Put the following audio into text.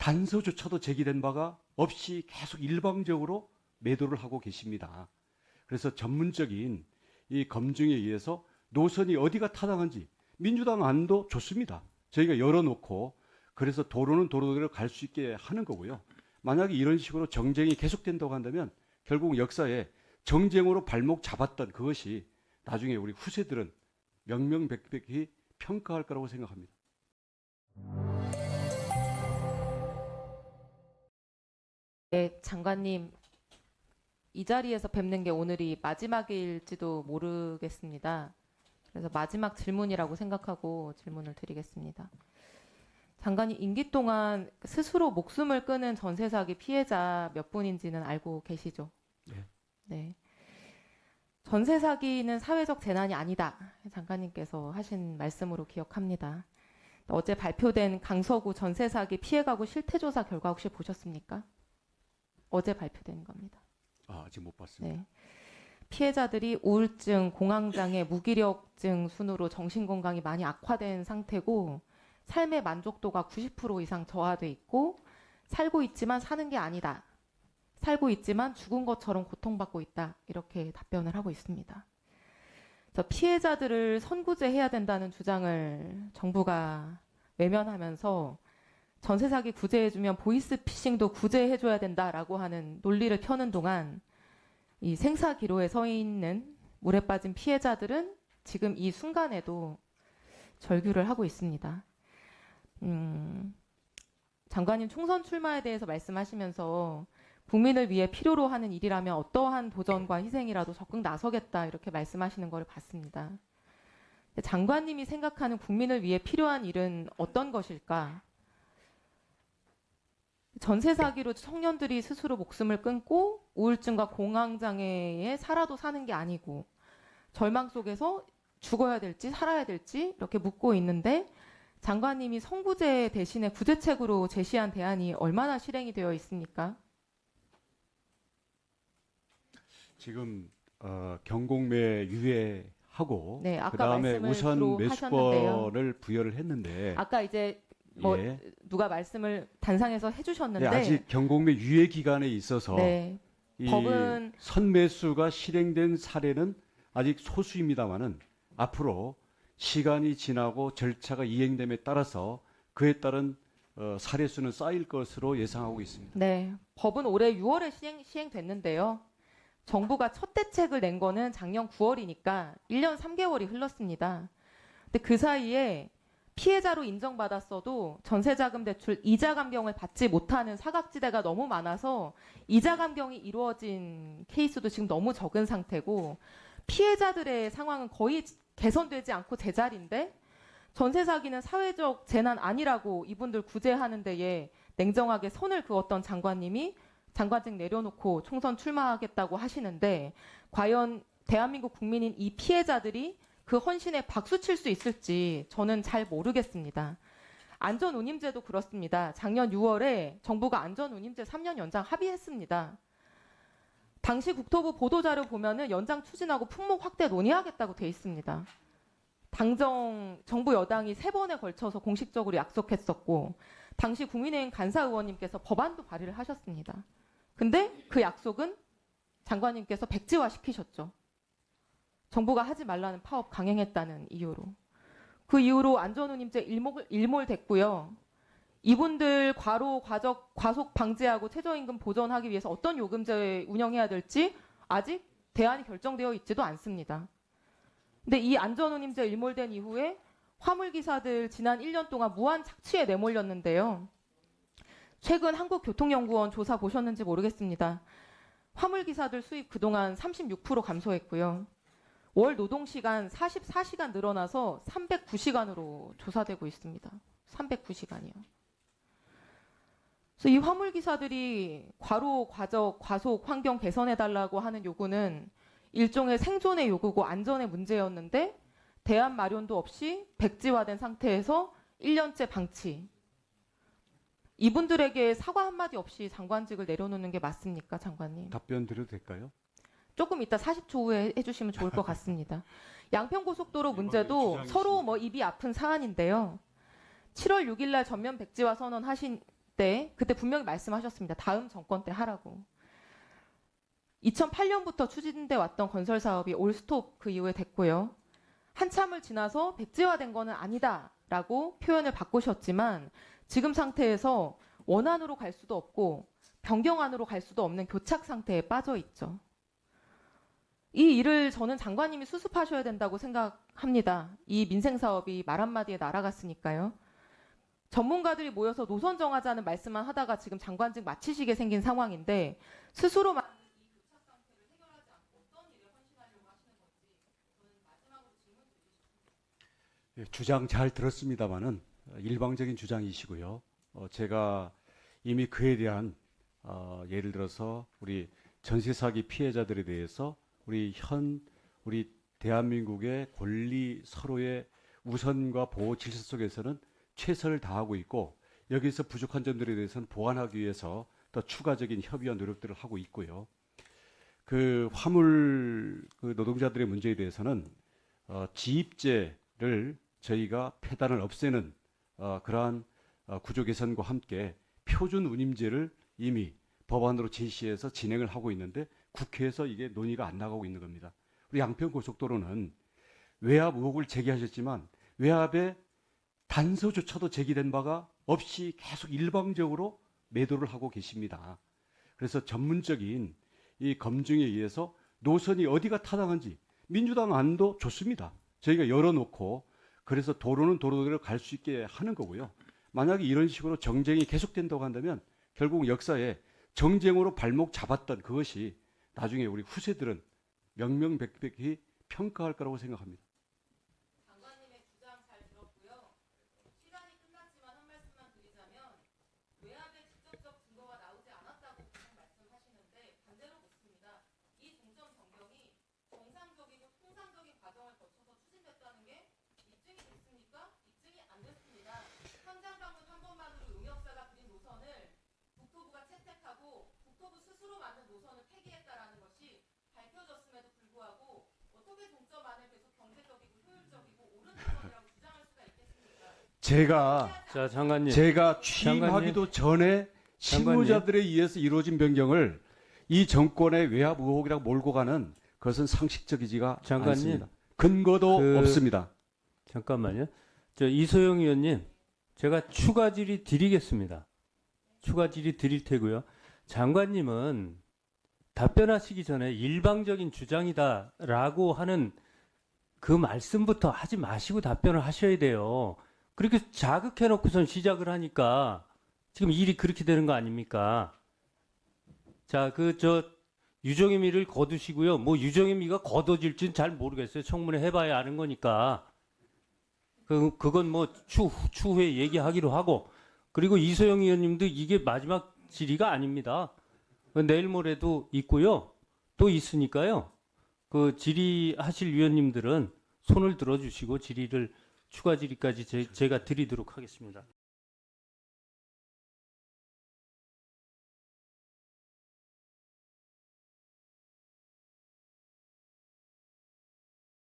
단서조차도 제기된 바가 없이 계속 일방적으로 매도를 하고 계십니다. 그래서 전문적인 이 검증에 의해서 노선이 어디가 타당한지 민주당 안도 좋습니다. 저희가 열어놓고 그래서 도로는 도로대로 갈 수 있게 하는 거고요. 만약에 이런 식으로 정쟁이 계속된다고 한다면 결국 역사에 정쟁으로 발목 잡았던 그것이 나중에 우리 후세들은 명명백백히 평가할 거라고 생각합니다. 네, 장관님, 이 자리에서 뵙는 게 오늘이 마지막일지도 모르겠습니다. 그래서 마지막 질문이라고 생각하고 질문을 드리겠습니다. 장관님, 임기 동안 스스로 목숨을 끊은 전세 사기 피해자 몇 분인지는 알고 계시죠? 네. 네. 전세 사기는 사회적 재난이 아니다. 장관님께서 하신 말씀으로 기억합니다. 어제 발표된 강서구 전세 사기 피해 가구 실태조사 결과 혹시 보셨습니까? 어제 발표된 겁니다. 아직 못 봤습니다. 네. 피해자들이 우울증, 공황장애, 무기력증 순으로 정신건강이 많이 악화된 상태고 삶의 만족도가 90% 이상 저하돼 있고 살고 있지만 사는 게 아니다. 살고 있지만 죽은 것처럼 고통받고 있다. 이렇게 답변을 하고 있습니다. 그래서 피해자들을 선구제해야 된다는 주장을 정부가 외면하면서 전세 사기 구제해주면 보이스피싱도 구제해줘야 된다라고 하는 논리를 펴는 동안 이 생사기로에 서 있는 물에 빠진 피해자들은 지금 이 순간에도 절규를 하고 있습니다. 장관님 총선 출마에 대해서 말씀하시면서 국민을 위해 필요로 하는 일이라면 어떠한 도전과 희생이라도 적극 나서겠다 이렇게 말씀하시는 걸 봤습니다. 장관님이 생각하는 국민을 위해 필요한 일은 어떤 것일까? 전세 사기로 청년들이 스스로 목숨을 끊고 우울증과 공황장애에 살아도 사는 게 아니고 절망 속에서 죽어야 될지 살아야 될지 이렇게 묻고 있는데 장관님이 선구제 대신에 구제책으로 제시한 대안이 얼마나 실행이 되어 있습니까? 지금 경공매 유예하고 네, 아까 그다음에 말씀을 우선 주로 매수권을 하셨는데요. 부여를 했는데 아까 이제 뭐 예. 누가 말씀을 단상에서 해주셨는데 네, 아직 경공매 유예 기간에 있어서 네, 이 법은 선매수가 실행된 사례는 아직 소수입니다만은 앞으로 시간이 지나고 절차가 이행됨에 따라서 그에 따른 사례 수는 쌓일 것으로 예상하고 있습니다. 네, 법은 올해 6월에 시행됐는데요. 정부가 첫 대책을 낸 거는 작년 9월이니까 1년 3개월이 흘렀습니다. 근데 그 사이에 피해자로 인정받았어도 전세자금 대출 이자 감경을 받지 못하는 사각지대가 너무 많아서 이자 감경이 이루어진 케이스도 지금 너무 적은 상태고 피해자들의 상황은 거의 개선되지 않고 제자리인데 전세 사기는 사회적 재난 아니라고 이분들 구제하는 데에 냉정하게 선을 그었던 장관님이 장관직 내려놓고 총선 출마하겠다고 하시는데 과연 대한민국 국민인 이 피해자들이 그 헌신에 박수 칠 수 있을지 저는 잘 모르겠습니다. 안전운임제도 그렇습니다. 작년 6월에 정부가 안전운임제 3년 연장 합의했습니다. 당시 국토부 보도자료 보면은 연장 추진하고 품목 확대 논의하겠다고 돼 있습니다. 정부 여당이 3번에 걸쳐서 공식적으로 약속했었고 당시 국민의힘 간사 의원님께서 법안도 발의를 하셨습니다. 근데 그 약속은 장관님께서 백지화 시키셨죠. 정부가 하지 말라는 파업 강행했다는 이유로. 그 이후로 안전운임제 일몰됐고요. 이분들 과속 방지하고 최저임금 보전하기 위해서 어떤 요금제 운영해야 될지 아직 대안이 결정되어 있지도 않습니다. 근데 이 안전운임제 일몰된 이후에 화물기사들 지난 1년 동안 무한 착취에 내몰렸는데요. 최근 한국교통연구원 조사 보셨는지 모르겠습니다. 화물기사들 수입 그동안 36% 감소했고요. 월 노동시간 44시간 늘어나서 309시간으로 조사되고 있습니다. 309시간이요. 그래서 이 화물기사들이 과속, 환경 개선해달라고 하는 요구는 일종의 생존의 요구고 안전의 문제였는데 대안 마련도 없이 백지화된 상태에서 1년째 방치. 이분들에게 사과 한마디 없이 장관직을 내려놓는 게 맞습니까, 장관님? 답변 드려도 될까요? 조금 이따 40초 후에 해주시면 좋을 것 같습니다. 양평고속도로 문제도 서로 입이 아픈 사안인데요. 7월 6일 날 전면 백지화 선언하신 그때 분명히 말씀하셨습니다. 다음 정권 때 하라고. 2008년부터 추진돼 왔던 건설 사업이 올스톱 그 이후에 됐고요. 한참을 지나서 백지화된 거는 아니다라고 표현을 바꾸셨지만 지금 상태에서 원안으로 갈 수도 없고 변경안으로 갈 수도 없는 교착 상태에 빠져 있죠. 이 일을 저는 장관님이 수습하셔야 된다고 생각합니다. 이 민생 사업이 말 한마디에 날아갔으니까요. 전문가들이 모여서 노선 정하자는 말씀만 하다가 지금 장관직 마치시게 생긴 상황인데 스스로 만든 이 교착 상태를 해결하지 않고 어떤 일에 헌신하려고 하시는 건지 저는 마지막으로 질문 드리고 싶습니다. 예, 주장 잘 들었습니다마는 일방적인 주장이시고요. 제가 이미 그에 대한 예를 들어서 우리 전세 사기 피해자들에 대해서 우리 대한민국의 권리 서로의 우선과 보호 질서 속에서는 최선을 다하고 있고 여기서 부족한 점들에 대해서는 보완하기 위해서 더 추가적인 협의와 노력들을 하고 있고요. 그 화물 그 노동자들의 문제에 대해서는 지입제를 저희가 폐단을 없애는 그러한 구조 개선과 함께 표준 운임제를 이미 법안으로 제시해서 진행을 하고 있는데 국회에서 이게 논의가 안 나가고 있는 겁니다. 우리 양평고속도로는 외압 의혹을 제기하셨지만 외압에 단서조차도 제기된 바가 없이 계속 일방적으로 매도를 하고 계십니다. 그래서 전문적인 이 검증에 의해서 노선이 어디가 타당한지 민주당 안도 좋습니다. 저희가 열어놓고 그래서 도로는 도로대로 갈 수 있게 하는 거고요. 만약에 이런 식으로 정쟁이 계속된다고 한다면 결국 역사에 정쟁으로 발목 잡았던 그것이 나중에 우리 후세들은 명명백백히 평가할 거라고 생각합니다. 장관님의 주장 잘 들었고요. 시간이 끝났지만 한 말씀만 드리자면 외압의 직접적 증거가 나오지 않았다고 계속 말씀하시는데 반대로 묻습니다. 이 종점 변경이 정상적이고 통상적인 과정을 거쳐서 추진됐다는 게 입증이 됐습니까? 입증이 안 됐습니다. 현장 방문 한 번만으로 용역사가 그린 노선을 국토부가 채택하고 국토부 스스로 만든 노선을 폐기했다라는 것이 밝혀졌음에도 불구하고 어떻게 종점안을 계속 경제적이고 효율적이고 옳은 노선이라고 주장할 수가 있겠습니까? 자, 장관님. 제가 취임하기도 전에 실무자들에 의해서 이루어진 변경을 이 정권의 외압 의혹이라고 몰고 가는 그것은 상식적이지가 장관님. 않습니다. 근거도 없습니다. 잠깐만요. 저 이소영 의원님, 제가 추가 질의 드리겠습니다. 추가 질의 드릴 테고요. 장관님은 답변하시기 전에 일방적인 주장이다라고 하는 그 말씀부터 하지 마시고 답변을 하셔야 돼요. 그렇게 자극해놓고선 시작을 하니까 지금 일이 그렇게 되는 거 아닙니까? 자, 유정의미를 거두시고요. 뭐 유정의미가 거둬질지는 잘 모르겠어요. 청문회 해봐야 아는 거니까. 그건 뭐 추후에 얘기하기로 하고. 그리고 이소영 의원님도 이게 마지막 질의가 아닙니다. 내일 모레도 있고요. 또 있으니까요. 그 질의하실 위원님들은 손을 들어주시고 질의를 추가 질의까지 제가 드리도록 하겠습니다.